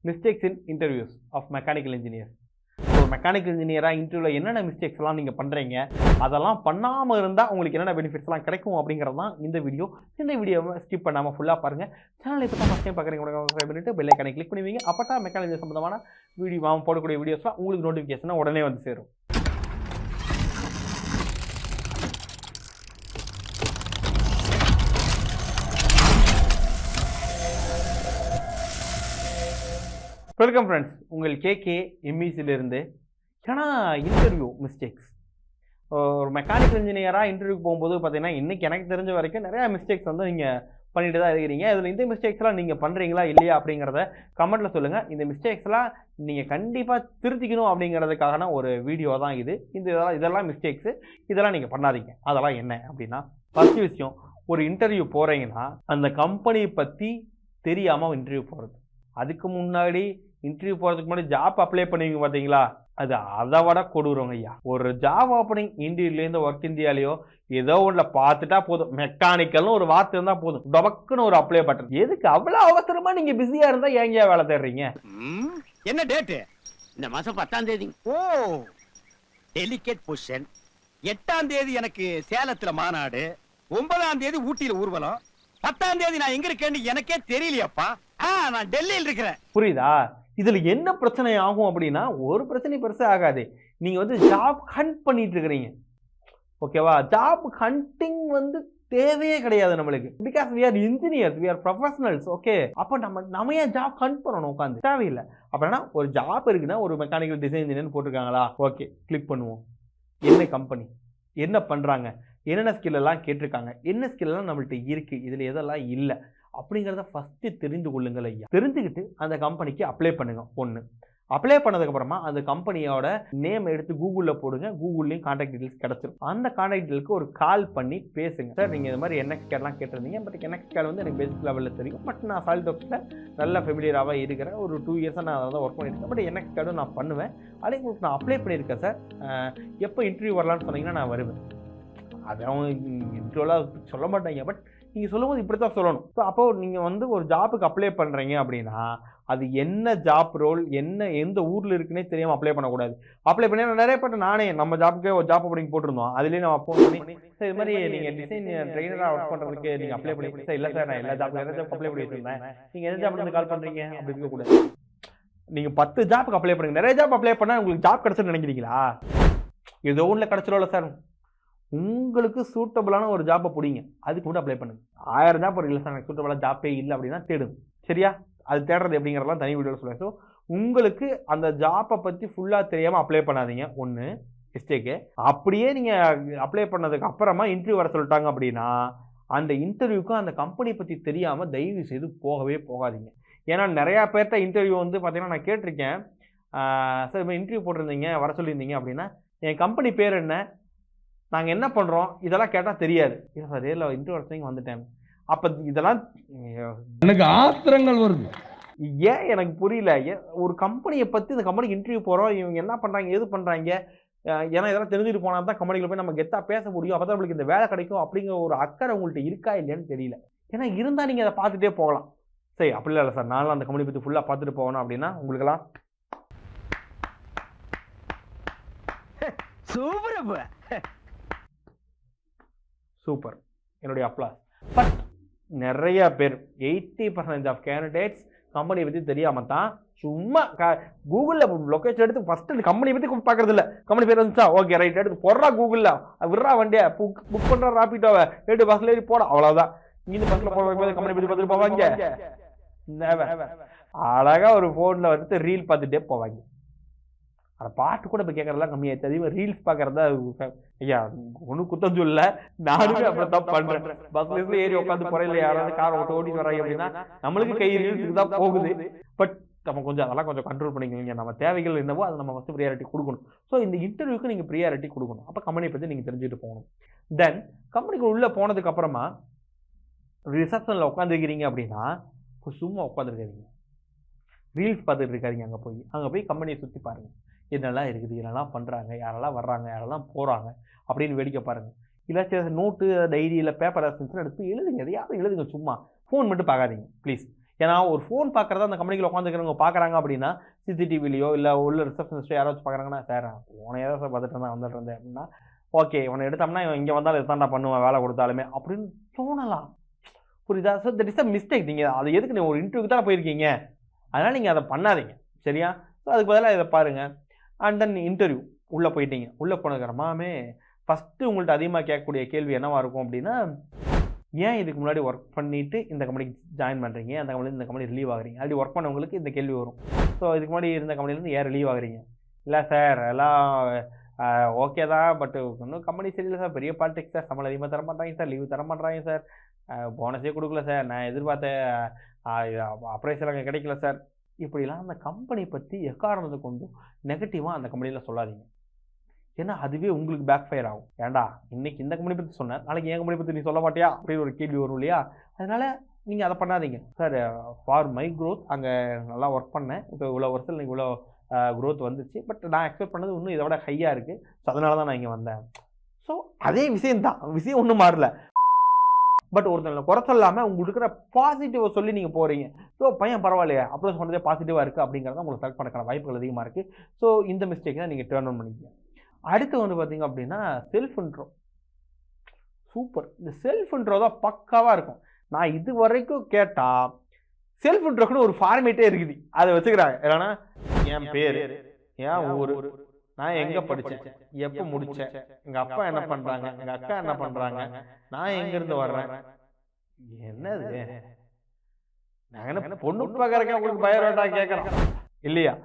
Mistakes in interviews of mechanical engineers. So mechanical இன்ஜினியராக இன்டர்வியூவில் என்னென்ன மிஸ்டேக்ஸ்லாம் நீங்கள் பண்ணுறீங்க, அதெல்லாம் பண்ணாமல் இருந்தால் உங்களுக்கு என்னென்ன பெனிஃபிட்ஸ்லாம் கிடைக்கும் அப்படிங்கிறது தான் இந்த வீடியோ. இந்த வீடியோவை ஸ்கிப் பண்ணாமல் ஃபுல்லாக பாருங்கள். சேனல் இப்போ தான் ஃபஸ்ட் டைம் பார்க்குறீங்க, சப்ஸ்கிரைப் பண்ணிட்டு பெல் ஐக்கானை கிளிக் பண்ணுவீங்க. அப்போ தான் மெக்கானிக்கல் சம்பந்தமான வீடியோ போடக்கூடிய வீடியோஸ்லாம் உங்களுக்கு நோட்டிஃபிகேஷனாக உடனே வந்து சேரும். வெல்கம் ஃப்ரெண்ட்ஸ், உங்கள் கேகே எம்இசிலிருந்து. ஏன்னா இன்டர்வியூ மிஸ்டேக்ஸ், ஒரு மெக்கானிக்கல் இன்ஜினியராக இன்டர்வியூக்கு போகும்போது பார்த்தீங்கன்னா இன்றைக்கி எனக்கு தெரிஞ்ச வரைக்கும் நிறையா மிஸ்டேக்ஸ் வந்து நீங்கள் பண்ணிட்டு தான் இருக்கிறீங்க. இதில் இந்த மிஸ்டேக்ஸ்லாம் நீங்கள் பண்ணுறீங்களா இல்லையா அப்படிங்கிறத கமெண்ட்டில் சொல்லுங்கள். இந்த மிஸ்டேக்ஸ்லாம் நீங்கள் கண்டிப்பாக திருத்திக்கணும் அப்படிங்கிறதுக்கான ஒரு வீடியோ தான் இது. இதெல்லாம் மிஸ்டேக்ஸு, இதெல்லாம் நீங்கள் பண்ணாதீங்க. அதெல்லாம் என்ன அப்படின்னா, ஃபஸ்ட்டு விஷயம், ஒரு இன்டர்வியூ போகிறீங்கன்னா அந்த கம்பெனியை பற்றி தெரியாமல் இன்டர்வியூ போகிறது. அதுக்கு முன்னாடி இன்டர்வியூ போகிறதுக்கு முன்னாடி ஜாப் அப்ளை பண்ணுவீங்க பார்த்தீங்களா, அது அதை விட கொடுக்குறோங்க ஐயா. ஒரு ஜாப் ஓப்பனிங் இந்தியிலேருந்து ஒர்க் இந்தியாலேயோ ஏதோ ஒன்றில் பார்த்துட்டா போதும், மெக்கானிக்கல்னு ஒரு வார்த்தை இருந்தால் போதும், டொபக்குன்னு ஒரு அப்ளை பட்டன். எதுக்கு அவ்வளோ அவசரமா நீங்கள் பிஸியாக இருந்தால் ஏங்கயா வேலை தேடுறீங்க? என்ன டேட்டு? இந்த மாதம் 10ஆம் தேதி. ஓ, டெலிகேட் பொசிஷன். 8ஆம் தேதி எனக்கு சேலத்தில் மாநாடு, 9ஆம் தேதி ஊட்டியில் ஊர்வலம், 10ஆம் தேதி நான் எங்க இருக்கேன்னு எனக்கே தெரியலையாப்பா. நான் டெல்லியில் இருக்கிறேன். புரியுதா? இதுல என்ன பிரச்சனை ஆகும் அப்படின்னா, ஒரு பிரச்சனை பெருசா ஆகாது. நீங்க வந்து ஜாப் ஹண்ட் பண்ணிட்டு இருக்கிறீங்க, ஓகேவா? ஜாப் ஹண்டிங் வந்து தேவையே கிடையாது நம்மளுக்கு. Because we are engineers, we are professionals, okay? அப்ப நம்ம ஏன் ஜாப் ஹண்ட் பண்ணணும் உட்காந்து? தேவையில்லை. அப்படின்னா ஒரு ஜாப் இருக்குன்னா, ஒரு மெக்கானிக்கல் டிசைன் இன்ஜினியர் போட்டிருக்காங்களா, ஓகே, கிளிக் பண்ணுவோம். என்ன கம்பெனி, என்ன பண்றாங்க, என்னென்ன ஸ்கில் எல்லாம் கேட்டிருக்காங்க, என்ன ஸ்கில் எல்லாம் நம்மள்ட்ட இருக்கு, இதுல எதெல்லாம் இல்லை அப்படிங்கிறத ஃபஸ்ட்டு தெரிந்து கொள்ளுங்கள் ஐயா. தெரிஞ்சுக்கிட்டு அந்த கம்பெனிக்கு அப்ளை பண்ணுங்க. ஒன்று அப்ளை பண்ணதுக்கப்புறமா அந்த கம்பெனியோட நேம் எடுத்து கூகுளில் போடுங்க. கூகுள்லேயும் கான்டாக்ட் டீட்டெயில்ஸ் கிடச்சிரும். அந்த கான்டாக்ட் டீட்டெயிலுக்கு ஒரு கால் பண்ணி பேசுங்க. சார், நீங்கள் இது மாதிரி என்எக்ஸ் கேர்லாம் கேட்டிருந்தீங்க, பட் என்எக்ஸ் கேர் வந்து எனக்கு பேசிக் லெவலில் தெரியும், பட் நான் சாலிட்வொர்க்ஸில் நல்ல ஃபெமிலியராக இருக்கிறேன், ஒரு 2 இயர்ஸாக நான் அதை தான் ஒர்க் பண்ணியிருக்கேன், பட் என்எக்ஸ் கேர்டும் நான் பண்ணுவேன், அதே உங்களுக்கு நான் அப்ளை பண்ணியிருக்கேன் சார், எப்போ இன்டர்வியூ வரலான்னு சொன்னீங்கன்னா நான் வருவேன். அது அவங்க இன்டர்வியூலாம் சொல்ல மாட்டாங்க, பட் நீங்கள் சொல்லும்போது இப்படி தான் சொல்லணும். ஸோ அப்போ நீங்கள் வந்து ஒரு ஜாப்புக்கு அப்ளை பண்ணுறீங்க அப்படின்னா, அது என்ன ஜாப் ரோல், எந்த ஊரில் இருக்குன்னே தெரியாமல் அப்ளை பண்ணக்கூடாது. அப்ளை பண்ணி நிறைய பேர், நானே நம்ம ஜாப்புக்கே ஒரு ஜாப் அப்படிங்க போட்டிருந்தோம், அதுலேயே நம்ம ஃபோன் பண்ணி, சார் இது மாதிரி நீங்கள் டிசைன் ட்ரெயினராக ஒர்க் பண்ணுறதுக்கு நீங்கள் அப்ளை பண்ணி, சார் இல்லை சார் நான் எல்லா ஜாப் அப்ளை பண்ணி வச்சுருந்தேன், நீங்கள் எந்த ஜாப்லேருந்து கால் பண்ணுறீங்க அப்படி இருக்கக்கூடாது. நீங்கள் 10 ஜாப்புக்கு அப்ளை பண்ணுங்க. நிறைய ஜாப் அப்ளை பண்ணால் உங்களுக்கு ஜாப் கிடச்சுன்னு நினைக்கிறீங்களா? ஏதோ ஒன்றில் கிடச்சிரோம்ல சார், உங்களுக்கு சூட்டபிளான ஒரு ஜாப்பை பிடிங்க, அதுக்கு மட்டும் அப்ளை பண்ணுங்க. 1000 ஜாப் இல்லை சார் எனக்கு சூட்டபிளான ஜாப்பே இல்லை அப்படின்னா தேடுங்க. சரியா? அது தேடுறது எப்படிங்கிறதெல்லாம் தனி வீடியோவில் சொல்லுவேன். ஸோ உங்களுக்கு அந்த ஜாப்பை பற்றி ஃபுல்லாக தெரியாமல் அப்ளை பண்ணாதீங்க. ஒன்று மிஸ்டேக்கு. அப்படியே நீங்கள் அப்ளை பண்ணதுக்கு அப்புறமா இன்டர்வியூ வர சொல்லிட்டாங்க அப்படின்னா, அந்த இன்டர்வியூக்கும் அந்த கம்பெனி பற்றி தெரியாமல் தயவு செய்து போகவே போகாதீங்க. ஏன்னா நிறையா பேர்கிட்ட இன்டர்வியூ வந்து பார்த்தீங்கன்னா நான் கேட்டிருக்கேன், சார் இப்போ இன்டர்வியூ போட்டிருந்தீங்க, வர சொல்லியிருந்தீங்க அப்படின்னா, என் கம்பெனி பேர் என்ன, நாங்கள் என்ன பண்ணுறோம், இதெல்லாம் கேட்டால் தெரியாது. இல்லை சார், இல்லை இன்டர்வியூ வரச்சுங்க வந்துட்டேன். அப்போ இதெல்லாம் எனக்கு ஆத்திரங்கள் வருது. ஏன் எனக்கு புரியல. ஒரு கம்பெனியை பற்றி, இந்த கம்பெனிக்கு இன்டர்வியூ போகிறோம், இவங்க என்ன பண்ணுறாங்க, எது பண்ணுறாங்க, ஏன்னா இதெல்லாம் தெரிஞ்சுட்டு போனால் தான் கம்பெனியில் போய் நம்ம கெத்தாக பேச முடியும், அப்போ தான் நம்மளுக்கு இந்த வேலை கிடைக்கும் அப்படிங்கிற ஒரு அக்கறை உங்கள்கிட்ட இருக்கா இல்லையான்னு தெரியல. ஏன்னா இருந்தால் நீங்கள் அதை பார்த்துட்டே போகலாம். சரி, அப்படி இல்லை சார், நானும் அந்த கம்பெனி பற்றி ஃபுல்லாக பார்த்துட்டு போகணும் அப்படின்னா உங்களுக்கெல்லாம் சூப்பர், என்னுடைய அப்ளாஸ். பட் நிறைய பேர் 80% ஆஃப் கேண்டிடேட்ஸ் கம்பெனியை பற்றி தெரியாமல் தான் சும்மா கூகுளில் லொக்கேஷன் எடுத்து ஃபஸ்ட்டு அந்த கம்பெனியை பற்றி பார்க்கறது இல்லை. கம்பெனி பேர் வந்துச்சா, ஓகே ரைட், எடுத்து போடுறா கூகுளில், விட்றா வண்டியை புக் பண்ணுறா ராபிட்டோவை, எடுத்து பஸ்ஸில் ஏறி போட, அவ்வளோதான். இங்கே பஸ்ஸில் போக கம்பெனி பற்றி பார்த்துட்டு போவாங்க. அழகாக ஒரு ஃபோனில் வந்துட்டு ரீல் பார்த்துட்டே போவாங்க. அந்த பாட்டு கூட இப்போ கேட்கறதுலாம் கம்மியாச்சு, அதிகமாக ரீல்ஸ் பார்க்கறதா. ஐயா ஒன்றும் குத்தம் சொல்ல, நானுமே அப்படித்தான் பண்ணுறேன். பஸ்ல ஏறி உட்காந்து போறையில யாராவது கார் ஓட்டிட்டு வராங்க அப்படின்னா நம்மளுக்கு கை ரீல்ஸுக்கு தான் போகுது. பட் நம்ம கொஞ்சம் அதெல்லாம் கொஞ்சம் கண்ட்ரோல் பண்ணிக்கோங்க. நம்ம தேவைகள் என்னவோ அதை நம்ம ஃபஸ்ட்டு ப்ரியாரிட்டி கொடுக்கணும். ஸோ இந்த இன்டர்வியூக்கு நீங்கள் ப்ரியாரிட்டி கொடுக்கணும். அப்போ கம்பெனியை பற்றி நீங்கள் தெரிஞ்சுட்டு போகணும். தென் கம்பெனிக்கு உள்ளே போனதுக்கு அப்புறமா ரிசப்ஷனில் உட்காந்துருக்கிறீங்க அப்படின்னா சும்மா உட்காந்துருக்காதீங்க, ரீல்ஸ் பார்த்துட்டு இருக்காதிங்க. அங்கே போய் கம்பெனியை சுற்றி பாருங்கள், என்னெல்லாம் இருக்குது, என்னெல்லாம் பண்ணுறாங்க, யாரெல்லாம் வர்றாங்க, யாரெல்லாம் போகிறாங்க அப்படின்னு வேடிக்கை பாருங்கள். இல்லை நோட்டு டைரி இல்லை பேப்பர் எசன்ஸ்லாம் எடுத்து எழுதுங்க, எதையாவது எழுதுங்க. சும்மா ஃபோன் மட்டும் பார்க்காதீங்க ப்ளீஸ். ஏன்னா ஒரு ஃபோன் பார்க்குறதா அந்த கம்பெனிக்குள்ள உட்காந்துக்கிறவங்க பார்க்குறாங்க அப்படின்னா சிசிடிவிலையோ இல்லை உள்ள ரிசப்ஷனிஸ்டோ யாராச்சும் பார்க்குறாங்கன்னா சார் உனையே தான் சார் பார்த்துட்டு தான் வந்துட்டு இருந்தேன் அப்படின்னா ஓகே இவனை எடுத்தோம்னா இவன் இங்கே வந்தாலும் இதுதான்டா பண்ணுவேன் வேலை கொடுத்தாலுமே அப்படின்னு தோணலாம். புரியுதா? So that is a mistake. நீங்கள் அது எதுக்கு நீங்கள் ஒரு இன்டர்வியூக்கு தான் போயிருக்கீங்க, அதனால் நீங்கள் அதை பண்ணாதீங்க. சரியா? ஸோ அதுக்கு பதிலாக இதை பாருங்கள். அண்ட் தென் இன்டர்வியூ உள்ளே போயிட்டீங்க. உள்ளே போனதுக்கப்புறமாமே ஃபஸ்ட்டு உங்கள்கிட்ட அதிகமாக கேட்கக்கூடிய கேள்வி என்னவாக இருக்கும் அப்படின்னா, ஏன் இதுக்கு முன்னாடி ஒர்க் பண்ணிவிட்டு இந்த கம்பெனிக்கு ஜாயின் பண்ணுறீங்க, அந்த கம்பெனிலேருந்து இந்த கம்பெனி ரிலீவ் ஆகுறீங்க. அப்படி ஒர்க் பண்ணவங்களுக்கு இந்த கேள்வி வரும். ஸோ இதுக்கு முன்னாடி இருந்த கம்பெனிலேருந்து ஏன் ரிலீவ் ஆகுறீங்க? இல்லை சார் எல்லாம் ஓகே தான், பட் இன்னும் கம்பெனி சரியில்லை சார், பெரிய பாலிடிக்ஸ் சார், சம்பளம் அதிகமாக தர மாட்டாங்க சார், லீவு தர மாட்டாங்க சார், போனஸே கொடுக்கல சார், நான் எதிர்பார்த்த அப்ரைசல் அங்கே கிடைக்கல சார். இப்படிலாம் அந்த கம்பெனி பற்றி எக்காரணத்தை கொண்டும் நெகட்டிவாக அந்த கம்பெனியில் சொல்லாதீங்க. ஏன்னா அதுவே உங்களுக்கு பேக் ஃபயர் ஆகும். ஏன்டா இன்னைக்கு இந்த கம்பெனி பற்றி சொன்னேன், நாளைக்கு என் கம்பெனி பற்றி நீ சொல்ல மாட்டியா அப்படின்னு ஒரு கேள்வி வரும் இல்லையா? அதனால் நீங்கள் அதை பண்ணாதீங்க. சார் ஃபார் மை க்ரோத் அங்கே நல்லா ஒர்க் பண்ணேன், இப்போ இவ்வளோ வருஷத்தில் நீங்கள் இவ்வளோ க்ரோத் வந்துச்சு, பட் நான் எக்ஸ்பெக்ட் பண்ணது இன்னும் இதை விட ஹையாக இருக்குது, ஸோ அதனால தான் நான் இங்கே வந்தேன். ஸோ அதே விஷயம்தான், விஷயம் ஒன்றும் மாறல. பட் ஒருத்தங்களை குறை சொல்லாமல் உங்களுக்கு இருக்கிற பாசிட்டிவை சொல்லி நீங்கள் போகிறீங்க. ஸோ பையன் பரவாயில்லையா அப்ரோச் பண்ணுறதே பாசிட்டிவாக இருக்குது அப்படிங்கிறத உங்களுக்கு செலக்ட் பண்ணக்கான வாய்ப்புகள் அதிகமாக இருக்குது. ஸோ இந்த மிஸ்டேக் தான் நீங்கள் டேர்ன் ஆன் பண்ணிக்கங்க. அடுத்து வந்து பார்த்தீங்க அப்படின்னா செல்ஃப் இன்ட்ரோ. சூப்பர். இந்த செல்ஃப் இன்ட்ரோ தான் பக்காவாக இருக்கும். நான் இது வரைக்கும் கேட்டால் செல்ஃப் இன்ட்ரோக்குன்னு ஒரு ஃபார்மேட்டே இருக்குது, அதை வச்சுக்கிறாங்க. ஏன்னா என் பேர், என் ஊர், நான் எங்கே படித்தேன், எப்போ முடித்தேன், எங்கள் அப்பா என்ன பண்ணுறாங்க, எங்கள் அக்கா என்ன பண்ணுறாங்க, நான் எங்கேருந்து வர்றேன். என்னது நாங்கள் என்ன பொண்ணு பார்க்குறக்க உங்களுக்கு பயோடேட்டா கேட்குறோம் இல்லையா?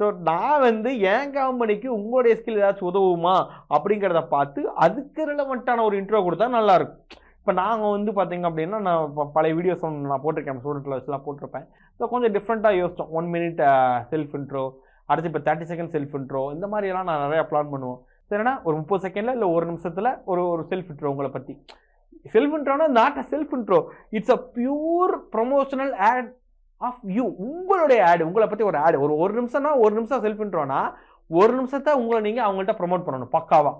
ஸோ நான் வந்து என் கம்பெனிக்கு உங்களுடைய ஸ்கில் ஏதாச்சும் உதவுமா அப்படிங்கிறத பார்த்து அதுக்கு ரிலவெண்ட்டான ஒரு இன்ட்ரோ கொடுத்தா நல்லாயிருக்கும். இப்போ நாங்கள் வந்து பார்த்தீங்க அப்படின்னா நான் பழைய வீடியோஸ் நான் போட்டிருக்கேன், ஸ்டூடெண்ட்டில் வச்சுலாம் போட்டிருப்பேன். ஸோ கொஞ்சம் டிஃப்ரெண்ட்டாக யோசித்தோம். 1 minute செல்ஃப் இன்ட்ரோ, அடுத்து இப்போ 30 செகண்ட் செல்ஃப் இன்ட்ரோ, இந்த மாதிரியெல்லாம் நான் நிறையா பிளான் பண்ணுவோம். சரினா ஒரு 30 செகண்டில் இல்லை 1 நிமிஷத்தில் ஒரு செல்ஃப் இன்ட்ரோ உங்களை பற்றி. செல்ஃப் இன்ட்ரோனா not a self intro, it's a pure promotional ad of you. உங்களுடைய ஆடு, உங்களை பற்றி ஒரு ஆடு. ஒரு நிமிஷம்னா 1 நிமிஷம் செல்ஃப் இன்ட்ரோனா 1 நிமிஷத்தை உங்களை நீங்கள் அவங்கள்ட்ட ப்ரொமோட் பண்ணணும் பக்காவாக.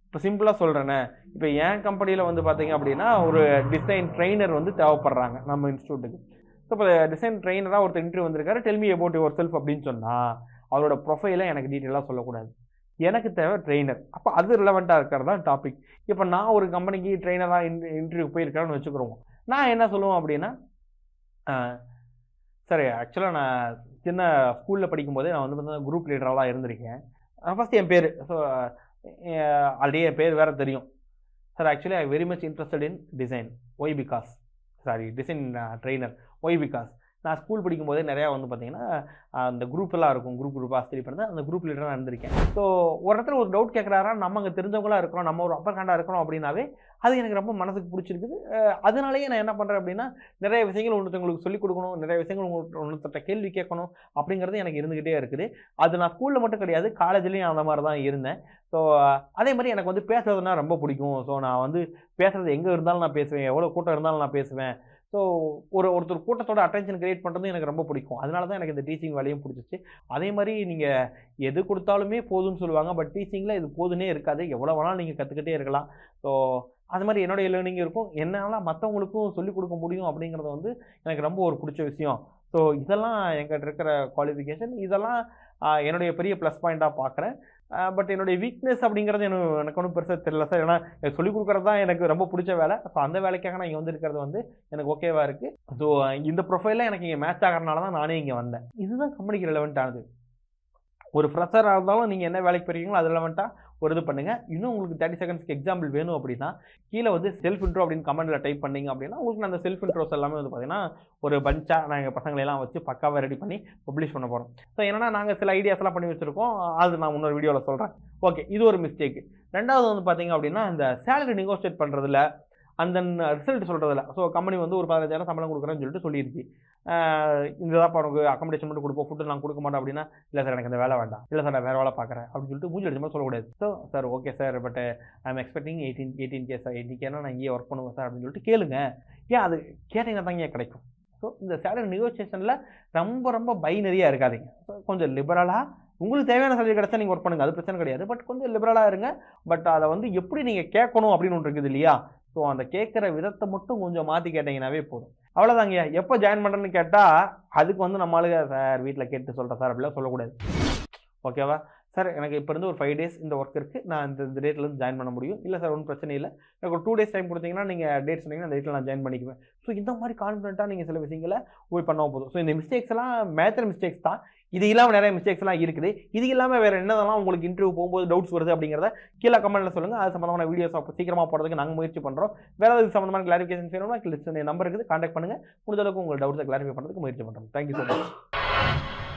இப்போ சிம்பிளாக சொல்கிறேன்னே, இப்போ என் கம்பெனியில் வந்து பார்த்தீங்க அப்படின்னா ஒரு டிசைன் ட்ரெயினர் வந்து தேவைப்படுறாங்க நம்ம இன்ஸ்டியூட்டுக்கு. ஸோ இப்போ டிசைன் ட்ரெயினராக ஒருத்தர் இன்டர்வியூ வந்திருக்காரு, tell me about your self அப்படின்னு சொன்னால் அவரோட ப்ரொஃபைலை எனக்கு டீட்டெயிலாக சொல்லக்கூடாது. எனக்கு தேவை ட்ரெயினர். அப்போ அது ரிலவெண்ட்டாக இருக்கிறது தான் டாபிக். இப்போ நான் ஒரு கம்பெனிக்கு ட்ரெயினராக இன்டர்வியூ போயிருக்கிறேன்னு வச்சுக்கிறோம். நான் என்ன சொல்லுவேன் அப்படின்னா, சரி ஆக்சுவலாக நான் சின்ன ஸ்கூலில் படிக்கும்போதே நான் வந்து பார்த்தீங்கன்னா குரூப் லீடராக இருந்திருக்கேன். ஃபஸ்ட்டு என் பேர், ஸோ ஆல்ரெடி என் பேர் வேறு தெரியும். Sir actually I very much interested in design, why because, sorry design trainer, why because நான் ஸ்கூல் படிக்கும்போதே நிறையா வந்து பார்த்தீங்கன்னா அந்த குரூப்பெல்லாம் இருக்கும், குரூப்பாக ஸ்டடி பண்ணி அந்த குரூப் லீடராக இருந்திருக்கேன். ஸோ ஒரு இடத்துல ஒரு டவுட் கேட்குறாரா, நம்ம அங்கே தெரிஞ்சவங்களாக இருக்கிறோம், நம்ம ஒரு அப்பர் ஹேண்டாக இருக்கிறோம் அப்படின்னாவே அது எனக்கு ரொம்ப மனசுக்கு பிடிச்சிருக்குது. அதனாலேயே நான் என்ன பண்ணுறேன் அப்படின்னா நிறைய விஷயங்கள் ஒருத்தவங்களுக்கு சொல்லிக் கொடுக்கணும், நிறைய விஷயங்கள் ஒருத்தட்ட கேள்வி கேட்கணும் அப்படிங்கிறது எனக்கு இருந்துக்கிட்டே இருக்குது. அது நான் ஸ்கூலில் மட்டும் கிடையாது, காலேஜ்லேயும் அந்த மாதிரி தான் இருந்தேன். ஸோ அதே மாதிரி எனக்கு வந்து பேசுறதுனா ரொம்ப பிடிக்கும். ஸோ நான் வந்து பேசுகிறது எங்கே இருந்தாலும் நான் பேசுவேன், எவ்வளோ கூட்டம் இருந்தாலும் நான் பேசுவேன். ஸோ ஒருத்தர் கூட்டத்தோட அட்டென்ஷன் கிரியேட் பண்ணுறதும் எனக்கு ரொம்ப பிடிக்கும். அதனால தான் எனக்கு இந்த டீச்சிங் வேலையும் பிடிச்சிச்சு. அதே மாதிரி நீங்கள் எது கொடுத்தாலுமே போதும்னு சொல்லுவாங்க, பட் டீச்சிங்கில் இது போதுன்னே இருக்காது, எவ்வளோ வேணாலும் நீங்கள் கற்றுக்கிட்டே இருக்கலாம். ஸோ அது மாதிரி என்னுடைய லேர்னிங் இருக்கும், என்னால் மற்றவங்களுக்கும் சொல்லிக் கொடுக்க முடியும் அப்படிங்கிறது வந்து எனக்கு ரொம்ப ஒரு பிடிச்ச விஷயம். ஸோ இதெல்லாம் எங்கிட்ட இருக்கிற குவாலிஃபிகேஷன், இதெல்லாம் என்னுடைய பெரிய ப்ளஸ் பாயிண்ட்டாக பார்க்குறேன். பட் என்னுடைய வீக்னஸ் அப்படிங்கிறது எனக்கு ஒன்றும் பெருசாக தெரியல சார். ஏன்னா சொல்லிக் கொடுக்குறது தான் எனக்கு ரொம்ப பிடிச்ச வேலை. ஸோ அந்த வேலைக்காக நான் இங்கே வந்துருக்கிறது வந்து எனக்கு ஓகேவாக இருக்குது. ஸோ இந்த ப்ரொஃபைலில் எனக்கு இங்கே மேட்ச் ஆகிறதுனால தான் நானே இங்கே வந்தேன். இதுதான் கம்பெனிக்கு ரெலவெண்ட் ஆனது. ஒரு ஃப்ரெஷராக இருந்தாலும் நீங்கள் என்ன வேலைக்கு போகிறீங்களோ அது ரெலவெண்ட்டாக ஒரு இது பண்ணுங்கள். இன்னும் உங்களுக்கு 30 செகண்ட்ஸ்க்கு எக்ஸாம்பிள் வேணும் அப்படின்னா கீழே வந்து செல்ஃப் இன்ட்ரோ அப்படின்னு கமெண்ட்டில் டைப் பண்ணிங்க அப்படின்னா உங்களுக்கு நான் அந்த செல்ஃப் இன்ட்ரோஸ் எல்லாமே வந்து பார்த்தீங்கன்னா ஒரு பஞ்சாக நாங்கள் பசங்களெல்லாம் வச்சு பக்காவாக ரெடி பண்ணி பப்ளிஷ் பண்ண போகிறோம். ஸோ என்னன்னா நாங்கள் சில ஐடியாஸ்லாம் பண்ணி வச்சுருக்கோம், அது நான் இன்னொரு வீடியோவில் சொல்கிறேன். ஓகே, இது ஒரு மிஸ்டேக். ரெண்டாவது வந்து பார்த்தீங்க அப்படின்னா இந்த சேலரி நெகோஷியேட் பண்ணுறதுல அந்த ரிசல்ட் சொல்கிறதில்ல. ஸோ கம்பெனி வந்து ஒரு 15,000 சம்பளம் கொடுக்குறேன்னு சொல்லிட்டு சொல்லிடுச்சு. இந்த தான் உனக்கு அக்காமடேஷன் மட்டும் கொடுப்போம், ஃபுட்டு நான் கொடுக்க மாட்டேன் அப்படின்னா, இல்லை சார் எனக்கு அந்த வேலை வேண்டாம், இல்லை சார் நான் வேறு வேலை பார்க்குறேன் அப்படின்னு சொல்லிட்டு மூஞ்சி அடிச்ச மாதிரி சொல்லக்கூடாது. So sir okay sir, but I am expecting 18K sir, 18Kனா நான் இங்கே ஒர்க் பண்ணுவேன் சார் அப்படின்னு சொல்லிட்டு கேளுங்க. ஏன் அது கேட்டிங்கன்னா தான் இங்கே கிடைக்கும். ஸோ இந்த சேலரி நெகோசியேஷனில் ரொம்ப பைனரியாக இருக்காதிங்க. ஸோ கொஞ்சம் லிபரலாக உங்களுக்கு தேவையான சேலரி கிடச்சா நீங்கள் ஒர்க் பண்ணுங்கள், அது பிரச்சனை கிடையாது. பட் கொஞ்சம் லிபரலாக இருங்க. பட் அதை வந்து எப்படி நீங்கள் கேட்கணும் அப்படின்னு ஒன்று இருக்குது இல்லையா? ஸோ அந்த கேட்குற விதத்தை மட்டும் கொஞ்சம் மாற்றி கேட்டிங்கன்னாவே போதும். அவ்வளோதாங்கய்யா. எப்போ ஜாயின் பண்ணுறேன்னு கேட்டால் அதுக்கு வந்து நம்மளுக்கு சார் வீட்டில் கேட்டு சொல்கிறேன் சார் அப்படிலாம் சொல்லக்கூடாது. ஓகேவா சார், எனக்கு இப்போ இருந்து ஒரு 5 days இந்த ஒர்க் இருக்குது, நான் இந்த டேட்லேருந்து ஜாயின் பண்ண முடியும். இல்லை சார் ஒன்றும் பிரச்சனை இல்லை, எனக்கு ஒரு 2 days டைம் கொடுத்தீங்கன்னா நீங்கள் டேட் சொன்னீங்கன்னா அந்த டேட்டில் நான் ஜாயின் பண்ணிக்குவேன். ஸோ இந்த மாதிரி கான்ஃபிடென்ட்டாக நீங்கள் சில விஷயங்களை போய் பண்ணால் போதும். ஸோ இந்த மிஸ்டேக்ஸ் எல்லாம் மேஜர் மிஸ்டேக்ஸ் தான். இது இல்லாமல் நிறைய மிஸ்டேக்ஸ் எல்லாம் இருக்குது. இது இல்லாமல் வேறு என்னதெல்லாம் உங்களுக்கு இன்டர்வியூ போகும்போது டவுட்ஸ் வருது அப்படிங்கிறத கீழே கமெண்ட்டில் சொல்லுங்கள். அது சம்மந்தமான வீடியோஸ் சீக்கிரமாக போடுறதுக்கு நாங்கள் முயற்சி பண்ணுறோம். வேறு ஏதாவது சம்மந்தமான கிளாரிஃபிகேஷன் வேணும்னா நம்பர் இருக்குது, கான்டாக்ட் பண்ணுங்கள். முடிஞ்ச அளவுக்கு உங்கள் டவுட்ஸை கிளாரிஃபை பண்ணுறதுக்கு முயற்சி பண்ணுறோம். Thank you so much.